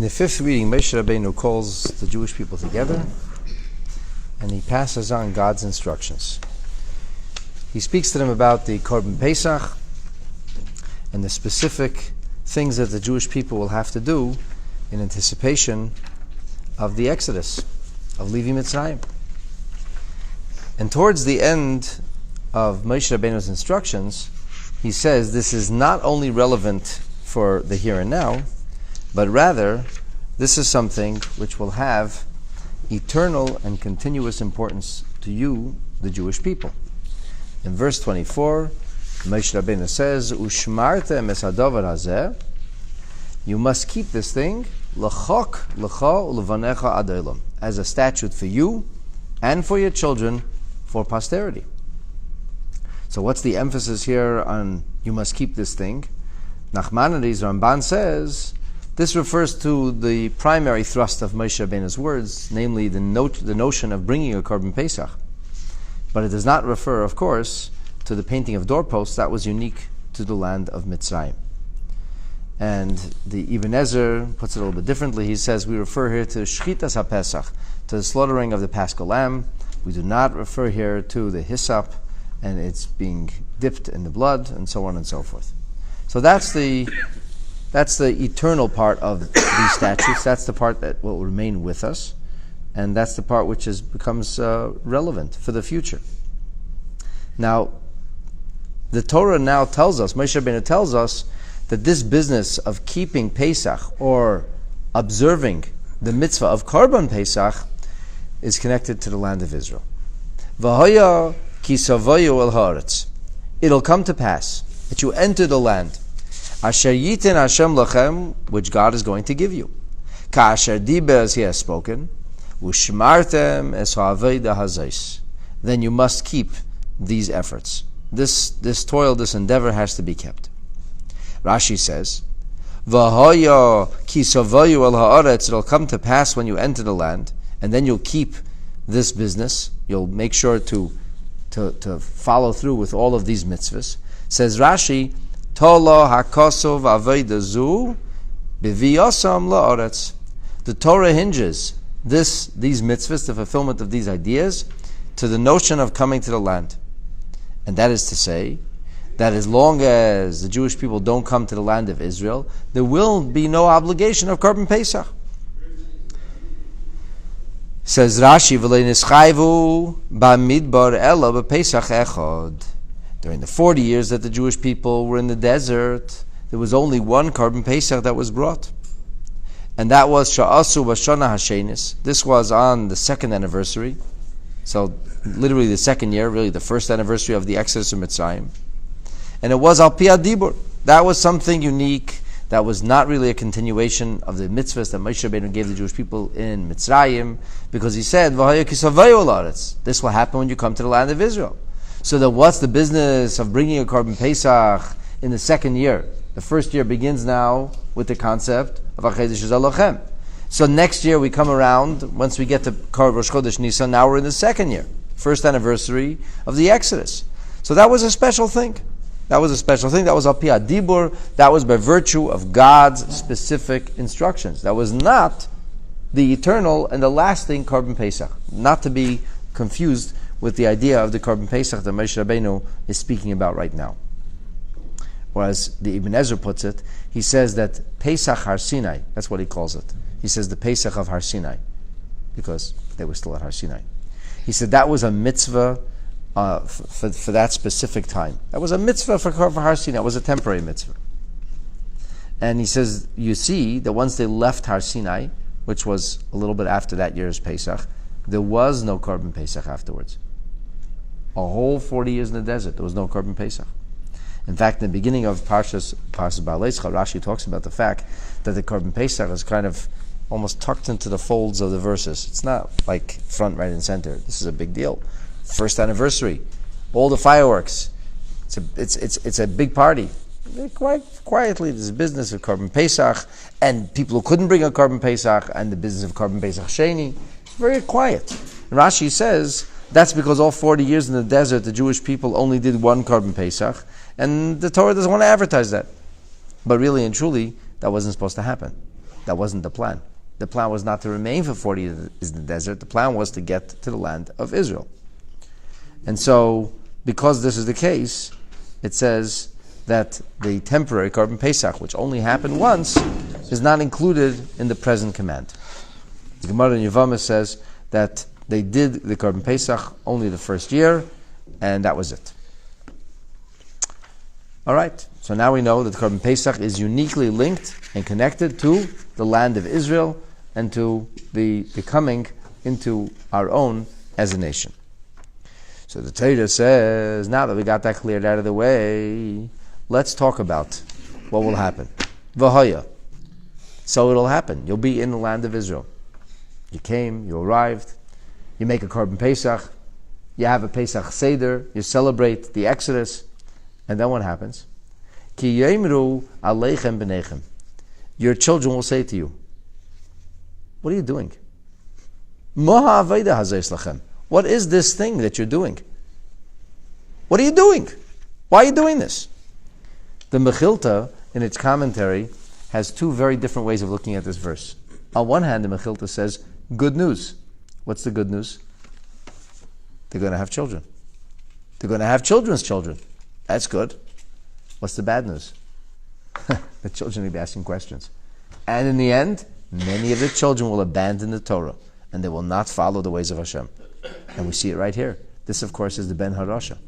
the fifth reading, Moshe Rabbeinu calls the Jewish people together and he passes on God's instructions. He speaks to them about the Korban Pesach and the specific things that the Jewish people will have to do in anticipation of the Exodus, of leaving Mitzrayim. And towards the end of Moshe Rabbeinu's instructions, he says this is not only relevant for the here and now, but rather this is something which will have eternal and continuous importance to you, the Jewish people. In verse 24, Moshe Rabbeinu says, "Ushmartem es hadavar hazeh," you must keep this thing l'chok l'cha u'levanecha ad olam, as a statute for you and for your children for posterity. So what's the emphasis here on you must keep this thing? Nachmanides Ramban says this refers to the primary thrust of Moshe Rabbeinu's words, namely the notion of bringing a Korban Pesach. But it does not refer, of course, to the painting of doorposts that was unique to the land of Mitzrayim. And the Ibn Ezer puts it a little bit differently. He says we refer here to Shchitas HaPesach, to the slaughtering of the Paschal Lamb. We do not refer here to the hyssop and it's being dipped in the blood and so on and so forth. So that's the eternal part of these statutes. That's the part that will remain with us, and that's the part which becomes relevant for the future. Now, the Torah now tells us, Moshe Rabbeinu tells us, that this business of keeping Pesach or observing the mitzvah of Korban Pesach is connected to the land of Israel. V'hoya ki savayu el haaretz. It'll come to pass that you enter the land Asher yitin Hashem lachem, which God is going to give you. Ka'asher diber, as He has spoken, u'shmartem es ha'aveda hazais. Then you must keep these efforts. This toil, this endeavor has to be kept. Rashi says, V'hoya ki savayu el haaretz. It'll come to pass when you enter the land, and then you'll keep this business. You'll make sure to follow through with all of these mitzvahs. Says Rashi, Tola hakosov aveda zu b'viyosam la'aretz. The Torah hinges these mitzvahs, the fulfillment of these ideas, to the notion of coming to the land. And that is to say, that as long as the Jewish people don't come to the land of Israel, there will be no obligation of Korban Pesach. Says Rashi, V'lei nischayvu ba'midbar ela b'Pesach echad. During the 40 years that the Jewish people were in the desert, there was only one Korban Pesach that was brought. And that was Sha'asu B'Shana Hashenis. This was on the second anniversary. So literally the second year, really the first anniversary of the Exodus of Mitzrayim. And it was Al Pi Adibur. That was something unique. That was not really a continuation of the mitzvahs that Moshe Rabbeinu gave the Jewish people in Mitzrayim, because he said, V'haya ki savayu la'aretz. This will happen when you come to the land of Israel. So then what's the business of bringing a Korban Pesach in the second year? The first year begins now with the concept of Achedesh Zalochem. So next year we come around, once we get to Rosh Chodesh Nisan, now we're in the second year, first anniversary of the Exodus. So that was a special thing. That was Al Pi Adibur. That was by virtue of God's specific instructions. That was not the eternal and the lasting Korban Pesach. Not to be confused with the idea of the Korban Pesach that Moshe Rabbeinu is speaking about right now. Or as the Ibn Ezer puts it, he says that Pesach Har Sinai, that's what he calls it. He says the Pesach of Har Sinai, because they were still at Har Sinai. He said that was a mitzvah for that specific time. That was a mitzvah for Har Sinai. It was a temporary mitzvah. And he says, you see that once they left Har Sinai, which was a little bit after that year's Pesach, there was no Korban Pesach afterwards. A whole 40 years in the desert, there was no Korban Pesach. In fact, in the beginning of Parshat Bo, Rashi talks about the fact that the Korban Pesach is kind of almost tucked into the folds of the verses. It's not like front, right, and center. This is a big deal. First anniversary, all the fireworks. It's a big party. Quite quietly, there's a business of Korban Pesach, and people who couldn't bring a Korban Pesach, and the business of Korban Pesach Sheni. It's very quiet. And Rashi says that's because all 40 years in the desert, the Jewish people only did one Korban Pesach, and the Torah doesn't want to advertise that. But really and truly, that wasn't supposed to happen. That wasn't the plan. The plan was not to remain for 40 years in the desert. The plan was to get to the land of Israel. And so, because this is the case, it says that the temporary Korban Pesach, which only happened once, is not included in the present command. The Gemara in Yevamah says that they did the Korban Pesach only the first year, and that was it. All right, so now we know that the Korban Pesach is uniquely linked and connected to the land of Israel and to the coming into our own as a nation. So the Torah says, now that we got that cleared out of the way, let's talk about what will happen. V'haya. So it'll happen. You'll be in the land of Israel. You came, you arrived, you make a Korban Pesach, you have a Pesach Seder, you celebrate the Exodus, and then what happens? Ki yemru aleichem b'nechem. Your children will say to you, what are you doing? Ma ha'aveda hazeh eslachem. What is this thing that you're doing? What are you doing? Why are you doing this? The Mechilta, in its commentary, has two very different ways of looking at this verse. On one hand, the Mechilta says, good news. What's the good news? They're going to have children. They're going to have children's children. That's good. What's the bad news? The children will be asking questions. And in the end, many of the children will abandon the Torah, and they will not follow the ways of Hashem. And we see it right here. This, of course, is the Ben Harasha.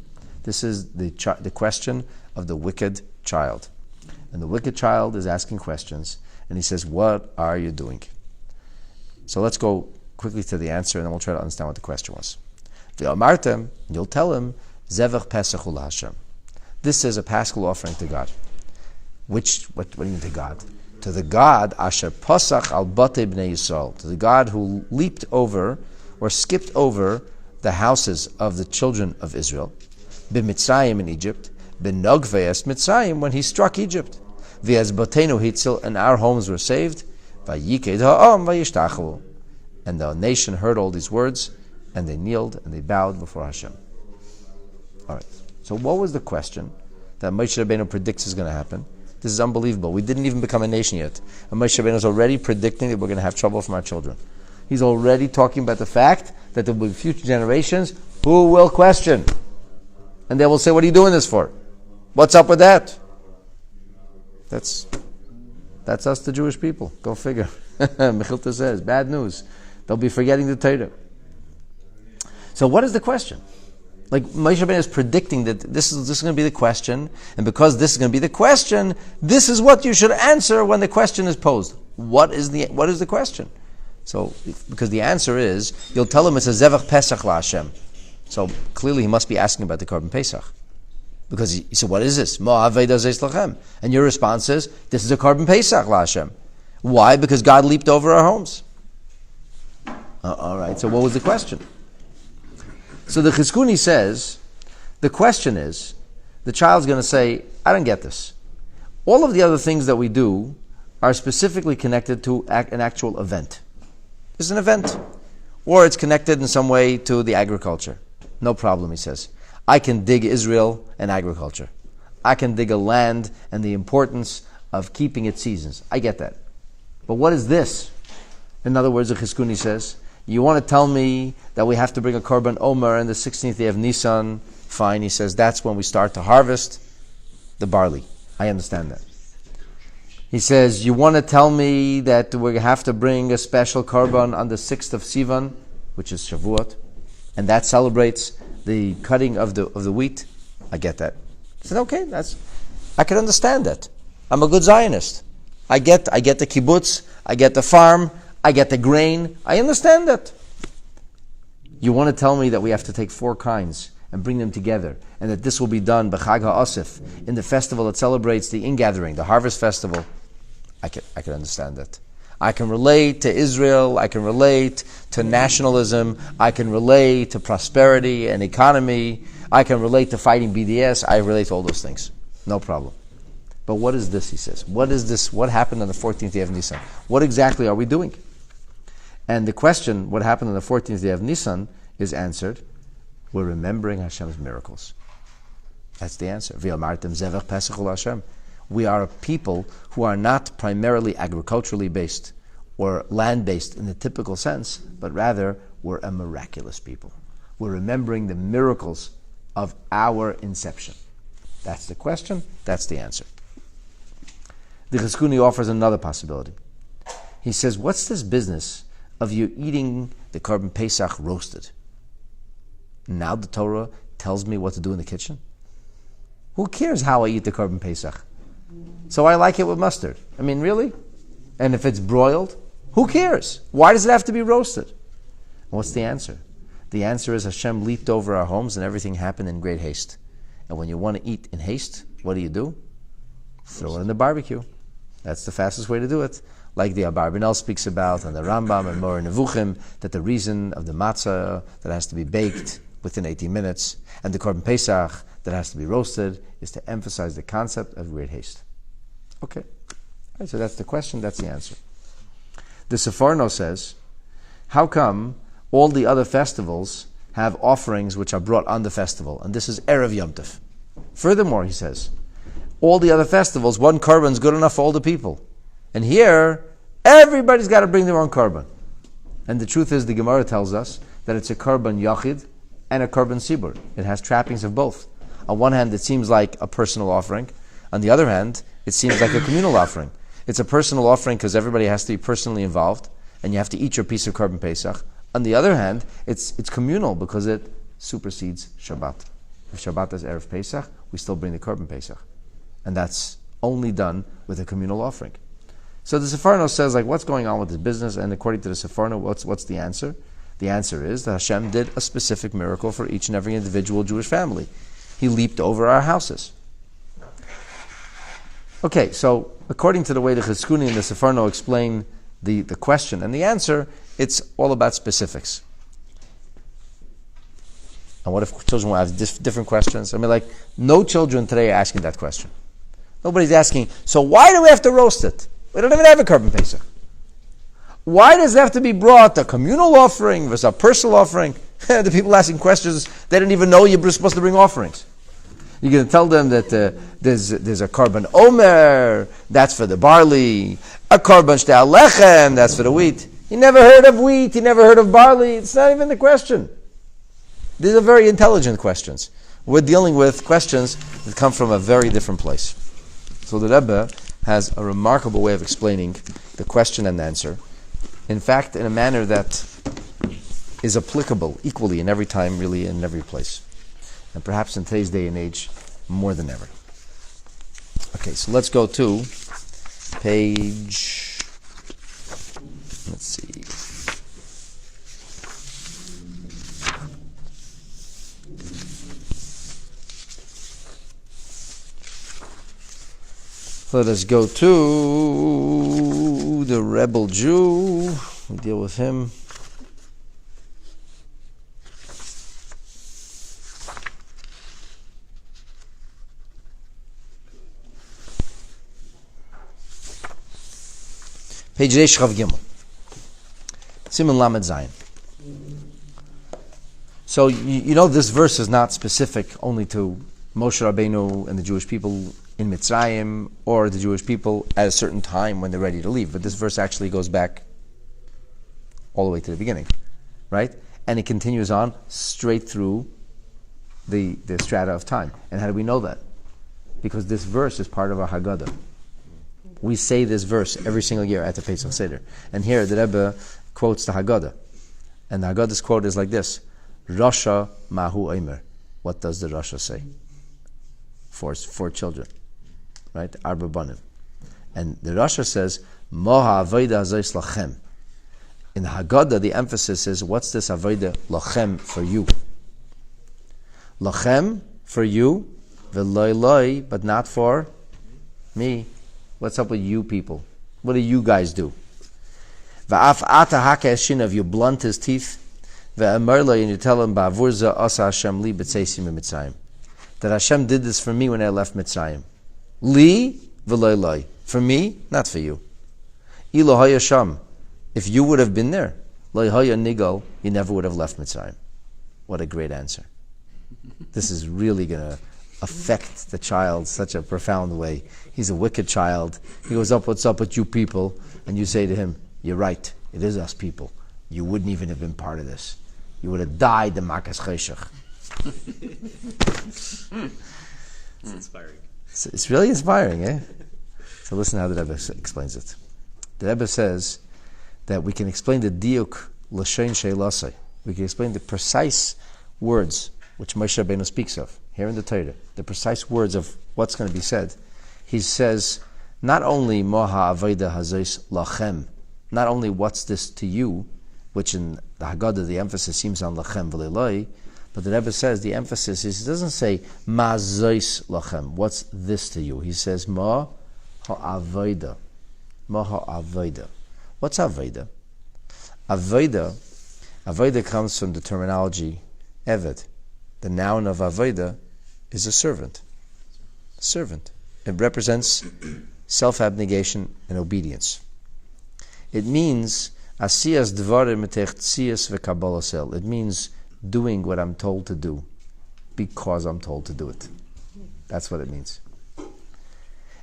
This is the question of the wicked child. And the wicked child is asking questions, and he says, what are you doing? So let's go quickly to the answer, and then we'll try to understand what the question was. V'amartem, you'll tell him, Zevach Pesach ul Hashem. This is a Paschal offering to God. What do you mean to God? To the God, Asher Pasach al Batei Bnei Yisrael, to the God who leaped over, or skipped over, the houses of the children of Israel, b'Mitzrayim in Egypt, b'Nogve'es Mitzrayim, when he struck Egypt, v'ez Botenu Hitzil, and our homes were saved, v'yiked ha'am v'yishtachu, and the nation heard all these words, and they kneeled and they bowed before Hashem. All right. So what was the question that Moshe Rabbeinu predicts is going to happen? This is unbelievable. We didn't even become a nation yet, and Moshe Rabbeinu is already predicting that we're going to have trouble from our children. He's already talking about the fact that there will be future generations who will question. And they will say, what are you doing this for? What's up with that? That's us, the Jewish people. Go figure. Mechilta says, bad news. They'll be forgetting the Torah. So what is the question? Like Moshe Rabbeinu is predicting that this is going to be the question, and because this is going to be the question, this is what you should answer when the question is posed. What is the question? So, because the answer is, you'll tell him it's a Zevach Pesach la Hashem. So, clearly he must be asking about the Korban Pesach. Because he said, what is this? Ma aveda zeis lachem. And your response is, this is a Korban Pesach la Hashem. Why? Because God leaped over our homes. All right, so what was the question? So the Chizkuni says, the question is, the child's going to say, I don't get this. All of the other things that we do are specifically connected to an actual event. It's an event. Or it's connected in some way to the agriculture. No problem, he says. I can dig Israel and agriculture. I can dig a land and the importance of keeping its seasons. I get that. But what is this? In other words, the Chizkuni says, you want to tell me that we have to bring a Korban Omer on the 16th day of Nisan? Fine, he says, that's when we start to harvest the barley. I understand that. He says, you want to tell me that we have to bring a special Korban on the 6th of Sivan, which is Shavuot, and that celebrates the cutting of the wheat? I get that. I said, okay, I can understand that. I'm a good Zionist. I get the kibbutz, I get the farm, I get the grain. I understand that. You want to tell me that we have to take 4 kinds and bring them together, and that this will be done b'Chag HaAsif, in the festival that celebrates the ingathering, the harvest festival? I can understand that. I can relate to Israel, I can relate to nationalism, I can relate to prosperity and economy, I can relate to fighting BDS, I relate to all those things. No problem. But what is this, he says? What is this? What happened on the 14th day of Nisan? What exactly are we doing? And the question, what happened on the 14th day of Nisan, is answered, we're remembering Hashem's miracles. That's the answer. V'amartem zevach pesach ul Hashem. We are a people who are not primarily agriculturally based or land-based in the typical sense, but rather we're a miraculous people. We're remembering the miracles of our inception. That's the question, that's the answer. The Chizkuni offers another possibility. He says, what's this business of you eating the Korban Pesach roasted? Now the Torah tells me what to do in the kitchen? Who cares how I eat the Korban Pesach? So I like it with mustard. I mean, really? And if it's broiled, who cares? Why does it have to be roasted? What's the answer? The answer is Hashem leaped over our homes and everything happened in great haste. And when you want to eat in haste, what do? Throw it in the barbecue. That's the fastest way to do it. Like the Rabbi Mendel speaks about, and the Rambam and Moreh Nevuchim, that the reason of the matzah that has to be baked within 18 minutes, and the Korban Pesach that has to be roasted, is to emphasize the concept of great haste. Okay. All right, so that's the question, that's the answer. The Seforno says, how come all the other festivals have offerings which are brought on the festival? And this is Erev Yom Tov. Furthermore, he says, all the other festivals, one korban is good enough for all the people. And here, everybody's got to bring their own korban. And the truth is, the Gemara tells us that it's a korban yachid and a korban sibur. It has trappings of both. On one hand, it seems like a personal offering. On the other hand, it seems like a communal offering. It's a personal offering because everybody has to be personally involved, and you have to eat your piece of Korban Pesach. On the other hand, it's communal because it supersedes Shabbat. If Shabbat is Erev Pesach, we still bring the Korban Pesach. And that's only done with a communal offering. So the Seforno says, like, what's going on with this business? And according to the Seforno, what's the answer? The answer is that Hashem did a specific miracle for each and every individual Jewish family. He leaped over our houses. Okay, so according to the way the Chizkuni and the Seforno explain the question and the answer, it's all about specifics. And what if children will have different questions? I mean, like, no children today are asking that question. Nobody's asking, so why do we have to roast it? We don't even have a Korban Pesach. Why does it have to be brought a communal offering versus a personal offering? The people asking questions, they didn't even know you're supposed to bring offerings. You're going to tell them that there's a Korban Omer, that's for the barley, a Korban Shtel Lechem, that's for the wheat. You never heard of wheat, you never heard of barley, it's not even the question. These are very intelligent questions. We're dealing with questions that come from a very different place. So the Rebbe has a remarkable way of explaining the question and answer. In fact, in a manner that is applicable equally in every time, really, in every place. And perhaps in today's day and age, more than ever. Okay, so let's go to page, let's see. Let us go to the rebel Jew. We deal with him. Page Reish Chav Gimel. Siman Lamed Zayin. So you know this verse is not specific only to Moshe Rabbeinu and the Jewish people in Mitzrayim or the Jewish people at a certain time when they're ready to leave. But this verse actually goes back all the way to the beginning, right? And it continues on straight through the strata of time. And how do we know that? Because this verse is part of our Haggadah. We say this verse every single year at the Pesach Seder. And here the Rebbe quotes the Haggadah. And the Haggadah's quote is like this: Rasha Mahu Eimer. What does the Rasha say? Four children. Right? Arba Banim. And the Rasha says, Moha Avodah Zos Lachem. In the Haggadah, the emphasis is, what's this Avodah Lachem for you? Lachem for you, V'loi loi, but not for me. What's up with you people? What do you guys do? V'af ata ha'ke'eshin, of you blunt his teeth. Ve'emer lo, and you tell him, Ba'avur ze asa Hashem li b'tzeisim mitzrayim. That Hashem did this for me when I left Mitzrayim. Li v'loi loi. For me, not for you. Ilo haya sham. If you would have been there, lo haya nigal, you never would have left Mitzrayim. What a great answer. This is really going to affect the child such a profound way. He's a wicked child. He goes up, what's up with you people? And you say to him, you're right, it is us people. You wouldn't even have been part of this. You would have died the Makas Cheshach. It's inspiring. It's really inspiring, eh? So listen how the Rebbe explains it. The Rebbe says that we can explain the diuk l'shein she'lasei. We can explain the precise words which Moshe Rabbeinu speaks of here in the Torah. The precise words of what's going to be said. He says not only moha avoda hazos lachem, not only what's this to you, which in the Haggadah the emphasis seems on lachem v'leloi, but the Rebbe says the emphasis is, he doesn't say ma zois lachem, what's this to you? He says ma ha'avoda. Ma ha'avoda. What's avoda? Avoda comes from the terminology eved. The noun of avoda is a servant. Servant. It represents self-abnegation and obedience. It means asiyas dvarim metech tziyas v'kabbalasel. It means doing what I'm told to do because I'm told to do it. That's what it means.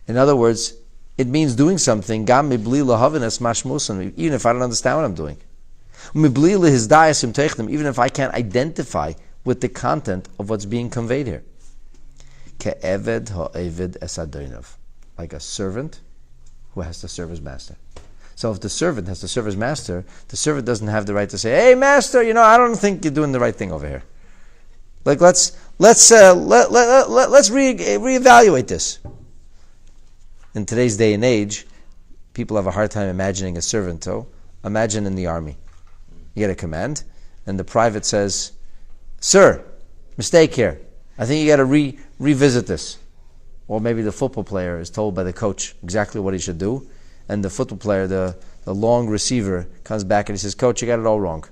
In other words, it means doing something gam mibli lahavinas mashmusan, even if I don't understand what I'm doing. Mibli lehizdayas imteichtem, even if I can't identify with the content of what's being conveyed here. Ke'eved ha'eved es adonav, like a servant who has to serve his master. So if the servant has to serve his master, the servant doesn't have the right to say, "Hey, master, I don't think you're doing the right thing over here. Like let's reevaluate this." In today's day and age, people have a hard time imagining a servant. So imagine in the army, you get a command, and the private says, "Sir, mistake here. I think you got to revisit this." Or maybe the football player is told by the coach exactly what he should do, and the football player, the long receiver, comes back and he says, "Coach, you got it all wrong.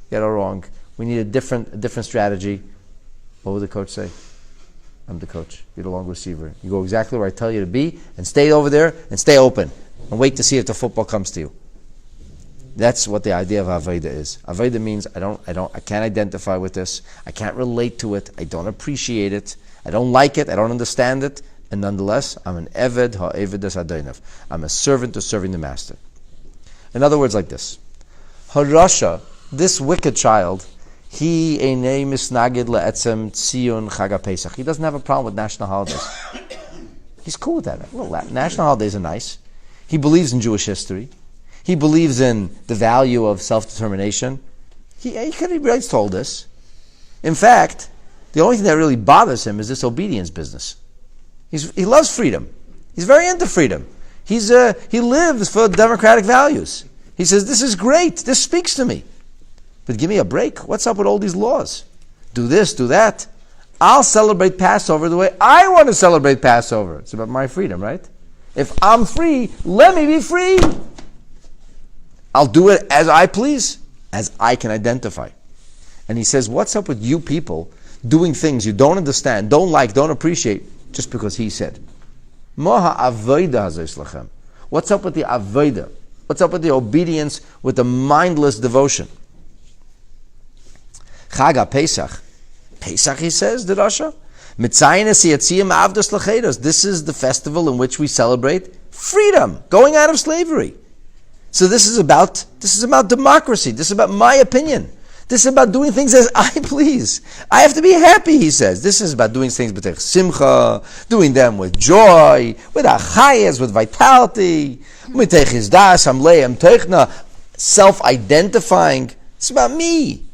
You got it all wrong. We need a different strategy." What would the coach say? "I'm the coach. You're the long receiver. You go exactly where I tell you to be, and stay over there, and stay open, and wait to see if the football comes to you." That's what the idea of Avodah is. Avodah means I can't identify with this. I can't relate to it. I don't appreciate it. I don't like it. I don't understand it. And nonetheless, I'm an Eved ha'Eved es Adonav. I'm a servant who's serving the master. In other words, like this: Harasha, this wicked child, he einei misnagid le'etzem tziyun Chag HaPesach. He doesn't have a problem with national holidays. He's cool with that. Well, national holidays are nice. He believes in Jewish history. He believes in the value of self-determination. He could have really told this. In fact, the only thing that really bothers him is this obedience business. He loves freedom. He's very into freedom. He lives for democratic values. He says, "This is great. This speaks to me. But give me a break. What's up with all these laws? Do this, do that. I'll celebrate Passover the way I want to celebrate Passover." It's about my freedom, right? If I'm free, let me be free. I'll do it as I please, as I can identify. And he says, what's up with you people doing things you don't understand, don't like, don't appreciate, just because he said? Moha avoda hazos lachem. What's up with the avoda? What's up with the obedience, with the mindless devotion? Chag HaPesach. Pesach, he says, the Rasha. This is the festival in which we celebrate freedom, going out of slavery. So this is about democracy. This is about my opinion. This is about doing things as I please. I have to be happy, he says. This is about doing things with simcha, doing them with joy, with achayas, with vitality, self-identifying. It's about me.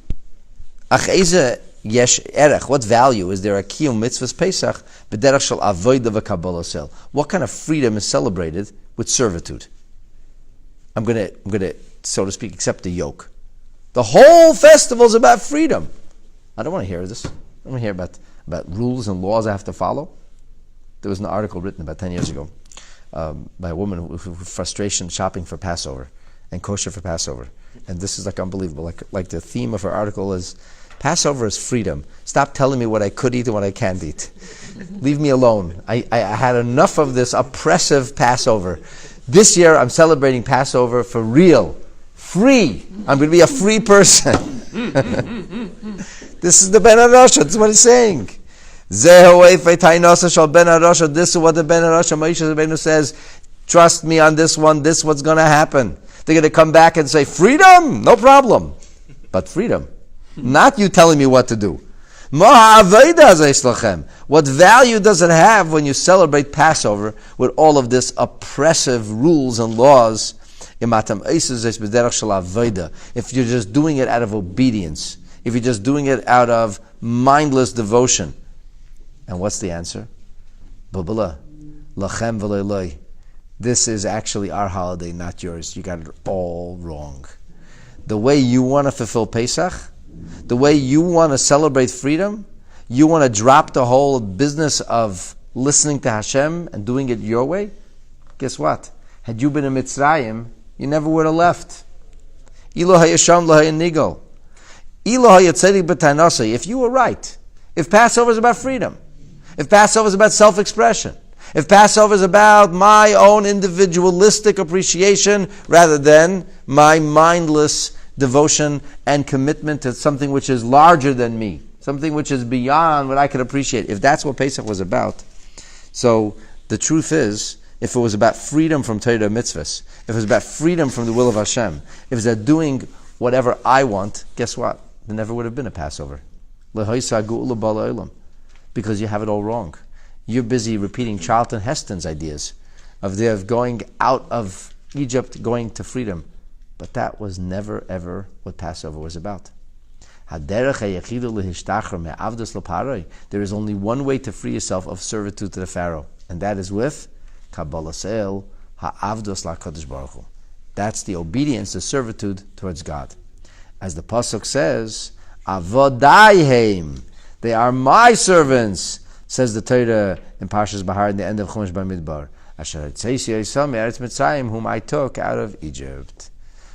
What value is there a kiyum mitzvahs Pesach b'derech shel avoda v'kabbalasel? What kind of freedom is celebrated with servitude? I'm gonna, so to speak, accept the yoke. The whole festival is about freedom. I don't want to hear this. I don't want to hear about rules and laws I have to follow. There was an article written about 10 years ago by a woman with frustration shopping for Passover and kosher for Passover. And this is like unbelievable. Like the theme of her article is, Passover is freedom. Stop telling me what I could eat and what I can't eat. Leave me alone. I had enough of this oppressive Passover. This year I'm celebrating Passover for real. Free. I'm going to be a free person. This is the Ben HaRasha. That's what he's saying. This is what the Ben Arasha Moshe Rabbeinu says. Trust me on this one. This is what's going to happen. They're going to come back and say, freedom, no problem. But freedom. Not you telling me what to do. What value does it have when you celebrate Passover with all of this oppressive rules and laws? If you're just doing it out of obedience, if you're just doing it out of mindless devotion. And what's the answer? This is actually our holiday, not yours. You got it all wrong. The way you want to fulfill Pesach, the way you want to celebrate freedom, you want to drop the whole business of listening to Hashem and doing it your way. Guess what? Had you been in Mitzrayim, you never would have left. If you were right, if Passover is about freedom, if Passover is about self-expression, if Passover is about my own individualistic appreciation rather than my mindless devotion and commitment to something which is larger than me, something which is beyond what I could appreciate, if that's what Pesach was about. So the truth is, if it was about freedom from Torah mitzvahs, if it was about freedom from the will of Hashem, if it was about doing whatever I want, guess what? There never would have been a Passover. Because you have it all wrong. You're busy repeating Charlton Heston's ideas of going out of Egypt, going to freedom. But that was never, ever what Passover was about. There is only one way to free yourself of servitude to the Pharaoh, and that is with Kabbalas El Ha'avdos LaKadosh Baruch Hu. That's the obedience, the servitude towards God. As the Pasuk says, Avodaiheim, they are my servants, says the Torah in Parshas Bahar in the end of Chumash Bamidbar. Asher Tzeisi Yisam Eretz Mitzrayim, whom I took out of Egypt.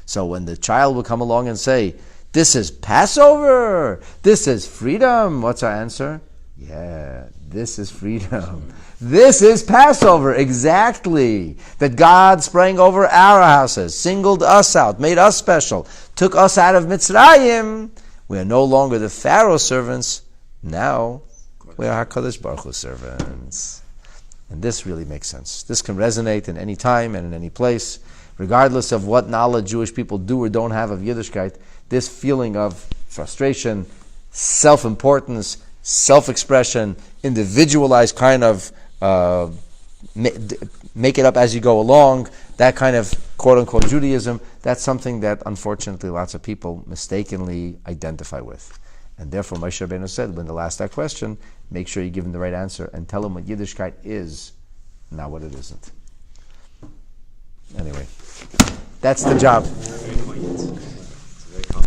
So when the child will come along and say, this is Passover, this is freedom, what's our answer? Yeah, this is freedom. This is Passover, exactly. That God sprang over our houses, singled us out, made us special, took us out of Mitzrayim. We are no longer the Pharaoh servants. Now we are HaKadosh Baruch Hu servants. And this really makes sense. This can resonate in any time and in any place. Regardless of what knowledge Jewish people do or don't have of Yiddishkeit, this feeling of frustration, self-importance, self-expression, individualized kind of make it up as you go along, that kind of quote-unquote Judaism, that's something that unfortunately lots of people mistakenly identify with. And therefore Moshe Rabbeinu said, when they'll ask that question, make sure you give them the right answer and tell them what Yiddishkeit is, not what it isn't. Anyway, that's the job.